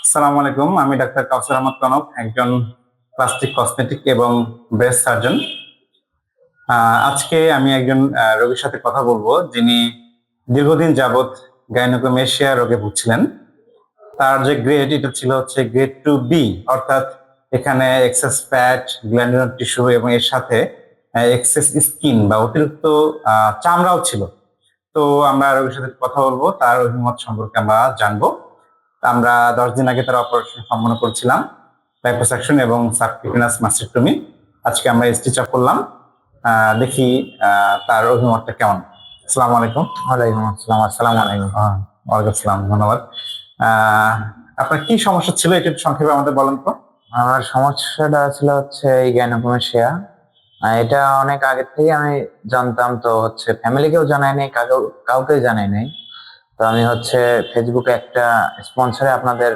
আসসালামু আলাইকুম। আমি ডাক্তার কাউসার আহমদ কনক, একজন প্লাস্টিক কসমেটিক এবং ব্রেস্ট সার্জন। আজকে আমি একজন রোগীর সাথে কথা বলবো, যিনি দীর্ঘদিন যাবৎ গাইনোকোমেশিয়া রোগে ভুগছিলেন। তার যে গ্রেড, এটা ছিল হচ্ছে গ্রেড 2B, অর্থাৎ এখানে এক্সেস ফ্যাট, গ্ল্যান্ডুলার টিস্যু এবং এর সাথে এক্সেস স্কিন বা অতিরিক্ত চামড়াও ছিল। তো আমরা রোগীর সাথে কথা বলবো, তার অভিমত সম্পর্কে আমরা জানবো। আমরা 10 দিন আগে তার অপারেশন সম্পন্ন করছিলাম, লাইপোসাকশন এবং সাবকিউটেনাস মাস্টেক্টমি। আজকে আমরা স্টিচ আপ করলাম। দেখি তার অভিমতটা কেমন। আসসালামু আলাইকুম। ওয়ালাইকুম আসসালাম। আসসালামু আলাইকুম। ওয়ালাইকুম আসসালাম, ধন্যবাদ। আপনার কি সমস্যা ছিল, এটা একটু সংক্ষেপে আমাদের বলেন তো। আমার সমস্যাটা ছিল হচ্ছে এই গাইনোকোমেশিয়া। এটা অনেক আগে থেকে আমি জানতাম, তো হচ্ছে ফ্যামিলিকেও জানাই নাই, কাউকে জানাই নাই। তো আমি হচ্ছে ফেসবুকে একটা স্পন্সরে আপনাদের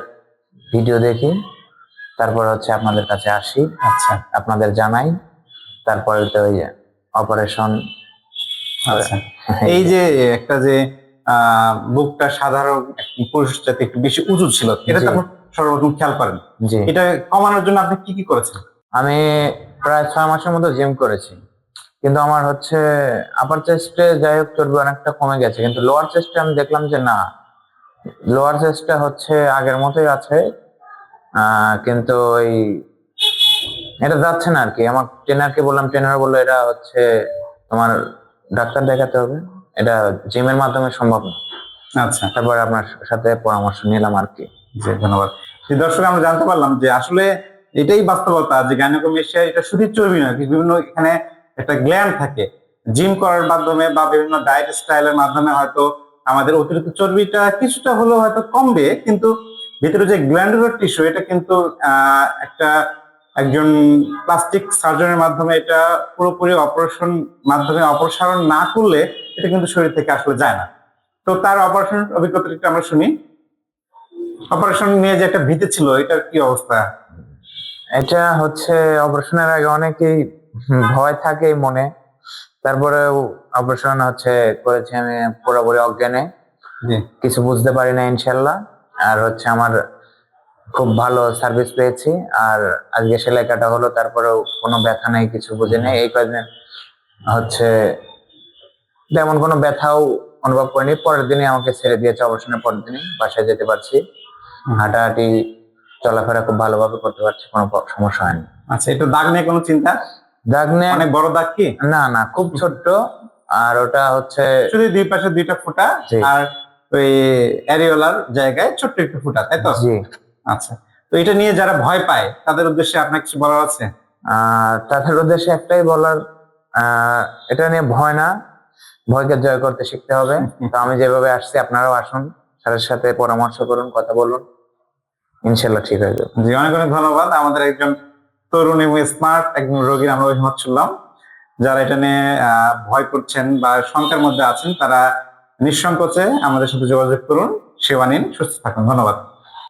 ভিডিও দেখি, তারপর হচ্ছে আপনাদের কাছে আসি, আচ্ছা আপনাদের জানাই, তারপরে তো ওই অপারেশন। আচ্ছা, এই যে একটা যে বুকটা সাধারণ পুরুষ জাতি একটু বেশি উঁচু ছিল, এটা তো আপনি সর্বপ্রথম খেয়াল করেন। জি, এটা কমানোর জন্য আপনি কি কি করেছেন? আমি প্রায় 6 মাসের মতো জিম করেছি, কিন্তু আমার হচ্ছে আপার চেস্টে যাই হোক চর্বি অনেকটা কমে গেছে, কিন্তু লোয়ার চেস্টে আমি দেখলাম যে না, লোয়ার চেস্টটা হচ্ছে আগের মতোই আছে। কিন্তু ওই এটা যাচ্ছে না আর কি। আমার ট্রেনারকে বললাম, ট্রেনার বললো এটা হচ্ছে তোমার ডাক্তার দেখাতে হবে, এটা জিমের মাধ্যমে সম্ভব না। আচ্ছা, তারপর আপনার সাথে পরামর্শ নিলাম আর কি। জি ধন্যবাদ। দর্শক, আমরা জানতে পারলাম যে আসলে এটাই বাস্তবতা যে গাইনোকোমেশিয়া এটা শুধু চর্বি নয়, বিভিন্ন এখানে একটা গ্ল্যান্ড থাকে। জিম করার মাধ্যমে বা বিভিন্ন ডায়েট স্টাইলের মাধ্যমে হয়তো আমাদের অতিরিক্ত চর্বিটা কিছুটা হলেও হয়তো কমবে, কিন্তু ভিতরে যে গ্ল্যান্ডুলার টিস্যু, এটা কিন্তু একটা একজন প্লাস্টিক সার্জনের মাধ্যমে এটা পুরোপুরি অপারেশন মাধ্যমে অপসারণ না করলে এটা কিন্তু শরীর থেকে আসলে যায় না। তো তার অপারেশন অভিজ্ঞতাটা একটু আমরা শুনি। অপারেশন নিয়ে যে একটা ভীতি ছিল, এটার কি অবস্থা? এটা হচ্ছে অপারেশনের আগে অনেকেই ভয় থাকে মনে, তারপরে অপারেশন হচ্ছে করেছি আমি পুরোপুরি অজ্ঞানে, কিছু বুঝতে পারি না ইনশাল্লাহ। আর হচ্ছে আমার খুব ভালো সার্ভিস পেয়েছি, আর আজকে সেলাই কাটা হলো, তারপরেও কোনো ব্যথা নেই, কিছু বুঝি নেই। এই কয়েকদিন হচ্ছে তেমন কোনো ব্যথাও অনুভব করিনি। পরের দিনে আমাকে ছেড়ে দিয়েছে, অপারেশনের পরের দিনই বাসায় যেতে পারছি, হাঁটাহাঁটি চলাফেরা খুব ভালোভাবে করতে পারছি, কোনো সমস্যা হয়নি। আচ্ছা, এটা দাগ নিয়ে কোনো চিন্তা? দাগ নিয়ে অনেক বড় দাগ কি? না না, খুব ছোট্ট। আর ওটা হচ্ছে শুধু দুই পাশে দুইটা ফুটা, আর ওই অ্যারিওলার জায়গায় ছোট্ট একটু ফুটা, তাই তো? জি। আচ্ছা, তো এটা নিয়ে যারা ভয় পায় তাদের উদ্দেশ্যে আপনার কিছু বলার আছে? তাদের উদ্দেশ্যে একটাই বলার, এটা নিয়ে ভয় না, ভয়কে জয় করতে শিখতে হবে। তো আমি যেভাবে আসছি আপনারাও আসুন, স্যারের সাথে পরামর্শ করুন, কথা বলুন, ইনশাল্লাহ ঠিক হয়ে যাবে। জি, অনেক অনেক ধন্যবাদ। আমাদের একজন তরুণ এবং স্মার্ট একজন রোগীর আমরা অভিমত শুনলাম। যারা এটা নিয়ে ভয় করছেন বা শঙ্কার মধ্যে আছেন, তারা নিঃসংকোচে আমাদের সাথে যোগাযোগ করুন, সেবা নিন, সুস্থ থাকুন। ধন্যবাদ।